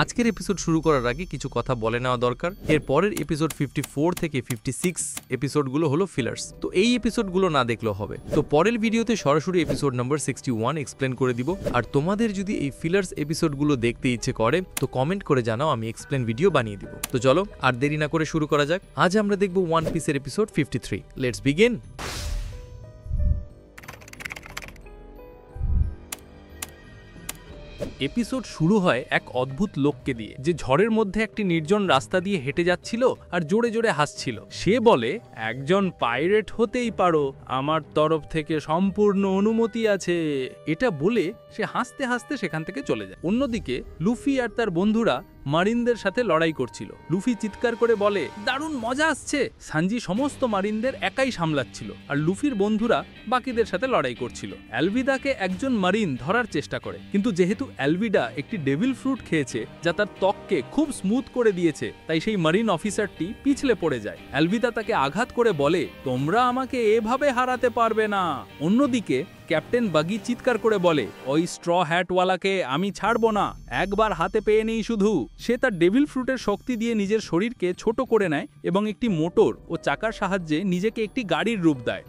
আজকের এপিসোড শুরু করার আগে কিছু কথা বলে নেওয়া দরকার। এর পরের এপিসোড 54 থেকে 56 এপিসোডগুলো হলো ফিলার্স, তো এই এপিসোডগুলো না দেখলেও হবে। তো পরের ভিডিওতে সরাসরি এপিসোড নাম্বার 61 এক্সপ্লেন করে দিব। আর তোমাদের যদি এই ফিলার্স এপিসোডগুলো দেখতে ইচ্ছে করে তো কমেন্ট করে জানাও, আমি এক্সপ্লেন ভিডিও বানিয়ে দিব। তো চলো আর দেরি না করে শুরু করা যাক। আজ আমরা দেখব ওয়ান পিসের এপিসোড 53। Let's begin. এপিসোড শুরু হয় এক অদ্ভুত লোককে দিয়ে, যে ঝড়ের মধ্যে একটি নির্জন রাস্তা দিয়ে হেঁটে যাচ্ছিল আর জোরে জোরে হাসছিল। সে বলে, একজন পাইরেট হতেই পারো, আমার তরফ থেকে সম্পূর্ণ অনুমতি আছে। এটা বলে সে হাসতে হাসতে সেখান থেকে চলে যায়। অন্যদিকে লুফি আর তার বন্ধুরা মারিনদের সাথে লড়াই করছিল। লুফি চিৎকার করে বলে, দারুণ মজা আসছে। সানজি সমস্ত মারিনদের একাই সামলাচ্ছিল আর লুফির বন্ধুরা বাকিদের সাথে লড়াই করছিল। অ্যালভিদাকে একজন মারিন ধরার চেষ্টা করে, কিন্তু যেহেতু অ্যালভিডা একটি ডেভিল ফ্রুট খেয়েছে যা তার ত্বককে খুব স্মুথ করে দিয়েছে, তাই সেই মারিন অফিসারটি পিছলে পড়ে যায়। অ্যালভিদা তাকে আঘাত করে বলে, তোমরা আমাকে এভাবে হারাতে পারবে না। অন্যদিকে ক্যাপ্টেন বাগি চিৎকার করে বলে, ওই স্ট্র হ্যাটওয়ালাকে আমি ছাড়বো না, একবার হাতে পেয়ে নেই শুধু। সে তার ডেভিল ফ্রুটের শক্তি দিয়ে নিজের শরীরকে ছোট করে নেয় এবং একটি মোটর ও চাকার সাহায্যে নিজেকে একটি গাড়ির রূপ দেয়।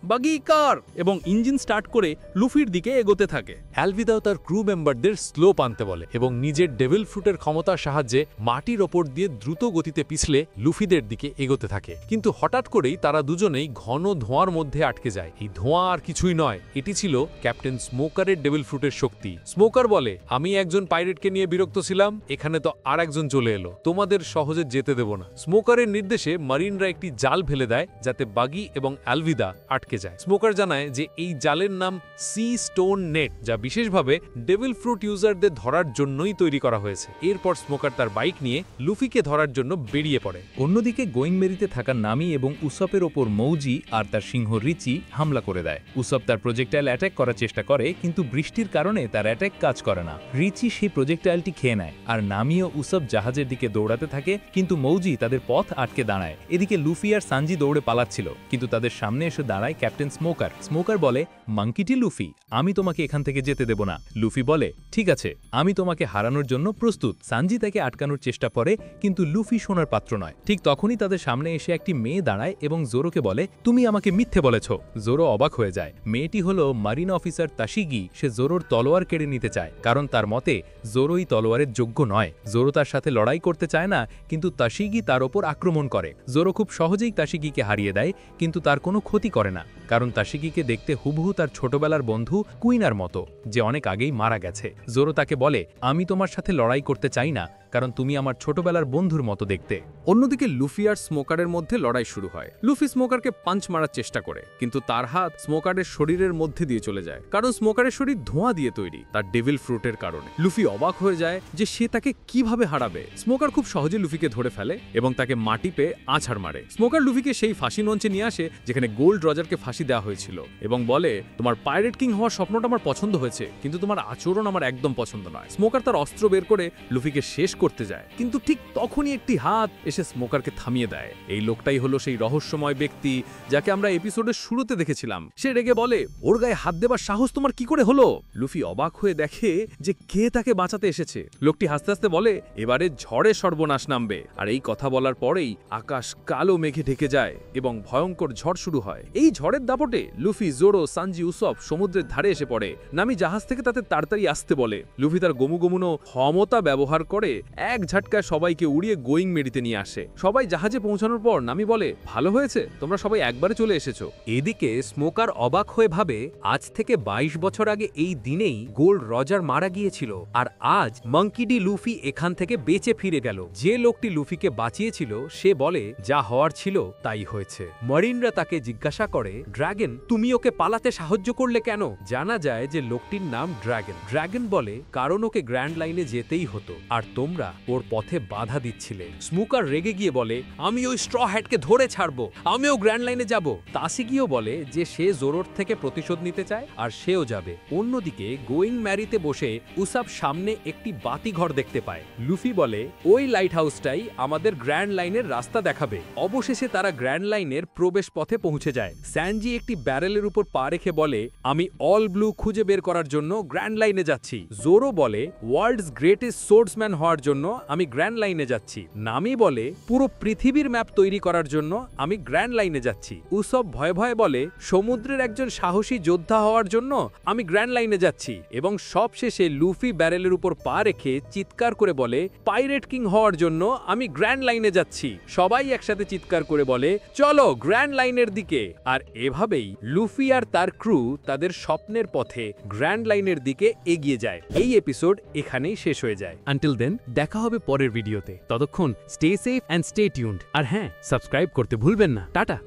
বাগি কার এবং ইঞ্জিন স্টার্ট করে লুফির দিকে এগোতে থাকে। অ্যালভিদাও তার ক্রু মেম্বারদের স্লোপ আনতে বলে এবং নিজের ডেভিল ফ্রুটের ক্ষমতার সাহায্যে মাটির ওপর দিয়ে দ্রুত গতিতে পিছলে লুফিদের দিকে এগোতে থাকে। কিন্তু হঠাৎ করেই তারা দুজনেই ঘন ধোঁয়ার মধ্যে আটকে যায়। এই ধোঁয়া আর কিছুই নয়, এটি ছিল ক্যাপ্টেন স্মোকারের ডেভিল ফ্রুটের শক্তি। স্মোকার বলে, আমি একজন পাইরেটকে নিয়ে বিরক্ত ছিলাম, এখানে তো আর একজন চলে এলো, তোমাদের সহজে যেতে দেব না। স্মোকারের নির্দেশে মারিনরা একটি জাল ফেলে দেয় যাতে বাগি এবং অ্যালভিদা আটকে যায়। স্মোকার জানায় যে এই জালের নাম সি স্টোন নেট, যা বিশেষভাবে ডেভিল ফ্রুট ইউজারদের ধরার জন্যই তৈরি করা হয়েছে। এরপর স্মোকার তার বাইক নিয়ে লুফিকে ধরার জন্য বেরিয়ে পড়ে। অন্যদিকে গোয়িংমেরিতে থাকা নামি এবং উসপের ওপর মৌজি আর তার সিংহ রিচি হামলা করে দেয়। উসপ তার প্রজেক্টাইল অ্যাটাক করার চেষ্টা করে, কিন্তু বৃষ্টির কারণে তার অ্যাটাক কাজ করে না। রিচি সেই প্রজেক্টাইলটি খেয়ে নেয় আর নামি ও উসপ জাহাজের দিকে দৌড়াতে থাকে, কিন্তু মৌজি তাদের পথ আটকে দাঁড়ায়। এদিকে লুফি আর সানজি দৌড়ে পালাচ্ছিল, কিন্তু তাদের সামনে এসে দাঁড়ায় ক্যাপ্টেন স্মোকার। স্মোকার বলে, মাঙ্কিটি লুফি, আমি তোমাকে এখান থেকে যেতে দেব না। লুফি বলে, ঠিক আছে, আমি তোমাকে হারানোর জন্য প্রস্তুত। সানজি তাকে আটকানোর চেষ্টা করে, কিন্তু লুফি শোনার পাত্র নয়। ঠিক তখনই তাদের সামনে এসে একটি মেয়ে দাঁড়ায় এবং জোরোকে বলে, তুমি আমাকে মিথ্যে বলেছ। জোরো অবাক হয়ে যায়। মেয়েটি হলো মারিন অফিসার তাশিগি। সে জোরোর তলোয়ার কেড়ে নিতে চায়, কারণ তার মতে জোরোই তলোয়ারের যোগ্য নয়। জোরো তার সাথে লড়াই করতে চায় না, কিন্তু তাশিগি তার ওপর আক্রমণ করে। জোরো খুব সহজেই তাশিগিকে হারিয়ে দেয়, কিন্তু তার কোনো ক্ষতি করে না, কারণ তাশিগিকে দেখতে হুবহু তার ছোটবেলার বন্ধু কুইনার মতো, যে অনেক আগেই মারা গেছে। জোরো তাকে বলে, আমি তোমার সাথে লড়াই করতে চাই না, কারণ তুমি আমার ছোটবেলার বন্ধুর মতো দেখতে। অন্যদিকে লুফি আর স্মোকারের মধ্যে লড়াই শুরু হয়। লুফি স্মোকারকে পাঞ্চ মারার চেষ্টা করে, কিন্তু তার হাত স্মোকারের শরীরের মধ্যে দিয়ে চলে যায়, কারণ স্মোকারের শরীর ধোঁয়া দিয়ে তৈরি, তার ডেভিল ফ্রুটের কারণে। লুফি অবাক হয়ে যায় যে সে তাকে কিভাবে হারাবে। স্মোকার খুব সহজে লুফিকে ধরে ফেলে এবং তাকে মাটি পেয়ে আছাড় মারে। স্মোকার লুফিকে সেই ফাঁসি মঞ্চে নিয়ে আসে যেখানে গোল্ড রজারকে ফাঁসি দেওয়া হয়েছিল এবং বলে, তোমার পাইরেট কিং হওয়ার স্বপ্নটা আমার পছন্দ হয়েছে, কিন্তু তোমার আচরণ আমার একদম পছন্দ নয়। স্মোকার তার অস্ত্র বের করে লুফিকে শেষ করতে যায়, কিন্তু ঠিক তখনই একটি হাত এসে স্মোকারকে থামিয়ে দেয়। এই লোকটাই হলো সেই রহস্যময় ব্যক্তি যাকে আমরা এপিসোডের শুরুতে দেখেছিলাম। সে রেগে বলে, ওর গায়ে হাত দেবার সাহস তোমার কি করে হলো? লুফি অবাক হয়ে দেখে যে কে তাকে বাঁচাতে এসেছে। লোকটি হাসতে হাসতে বলে, এবারে ঝড়ে সর্বনাশ নামবে। আর এই কথা বলার পরেই আকাশ কালো মেঘে ঢেকে যায় এবং ভয়ঙ্কর ঝড় শুরু হয়। এই ঝড়ের দাপটে লুফি, জোরো, সানজি, উসপ সমুদ্রের ধারে এসে পড়ে। নামি জাহাজ থেকে তাতে তাড়াতাড়ি আসতে বলে। লুফি তার গমুগমুনো ক্ষমতা ব্যবহার করে এক ঝটকায় সবাইকে উড়িয়ে গোয়িংমেরিতে নিয়ে আসে। সবাই জাহাজে পৌঁছানোর পর নামি বলে, ভালো হয়েছে তোমরা সবাই একবারে চলে এসেছো। এদিকে স্মোকার অবাক হয়ে ভাবে, আজ থেকে 22 বছর আগে এই দিনেই গোল্ড রজার মারা গিয়েছিল, আর আজ মাঙ্কিডি লুফি এখান থেকে বেঁচে ফিরে গেল। যে লোকটি লুফিকে বাঁচিয়েছিল সে বলে, যা হওয়ার ছিল তাই হয়েছে। মারিনরা তাকে জিজ্ঞাসা করে, ড্রাগন, তুমি ওকে পালাতে সাহায্য করলে কেন? জানা যায় যে লোকটির নাম ড্রাগন। ড্রাগন বলে, কারণ ওকে গ্র্যান্ড লাইনে যেতেই হতো, আর তোমরা তোমরা ওর পথে বাধা দিচ্ছিলে। স্মোকার রেগে গিয়ে বলে, আমি ওই স্ট্র হ্যাটকে ধরে ছাড়বো, আমিও গ্র্যান্ড লাইনে যাব। তাসিগিও বলে যে সে জোরোর থেকে প্রতিশোধ নিতে চায় আর সেও যাবে। অন্যদিকে গোয়িং ম্যারিতে বসে উসাপ সামনে একটি বাতিঘর দেখতে পায়। লুফি বলে, ওই লাইট হাউসটাই আমাদের গ্র্যান্ড লাইনের রাস্তা দেখাবে। অবশেষে তারা গ্র্যান্ড লাইনের প্রবেশ পথে পৌঁছে যায়। স্যানজি একটি ব্যারেলের উপর পা রেখে বলে, আমি অল ব্লু খুঁজে বের করার জন্য গ্র্যান্ড লাইনে যাচ্ছি। জোরো বলে, ওয়ার্ল্ডস গ্রেটেস্ট সোর্সম্যান হওয়ার জন্য আমি গ্র্যান্ড লাইনে যাচ্ছি। নামি বলে, পুরো পৃথিবীর ম্যাপ তৈরি করার জন্য আমি গ্র্যান্ড লাইনে যাচ্ছি। উসব ভয়ে ভয়ে বলে, সমুদ্রের একজন সাহসী যোদ্ধা হওয়ার জন্য আমি গ্র্যান্ড লাইনে যাচ্ছি। এবং সবশেষে লুফি ব্যারেলের উপর পা রেখে চিৎকার করে বলে, পাইরেট কিং হওয়ার জন্য আমি গ্র্যান্ড লাইনে যাচ্ছি। সবাই একসাথে চিৎকার করে বলে, চলো গ্র্যান্ড লাইনের দিকে। আর এভাবেই লুফি আর তার ক্রু তাদের স্বপ্নের পথে গ্র্যান্ড লাইনের দিকে এগিয়ে যায়। এই এপিসোড এখানেই শেষ হয়ে যায়। আনটিল দেন, দেখা হবে পরের ভিডিওতে। ততক্ষণ stay safe and stay tuned. আর হ্যাঁ, সাবস্ক্রাইব করতে ভুলবেন না। টাটা।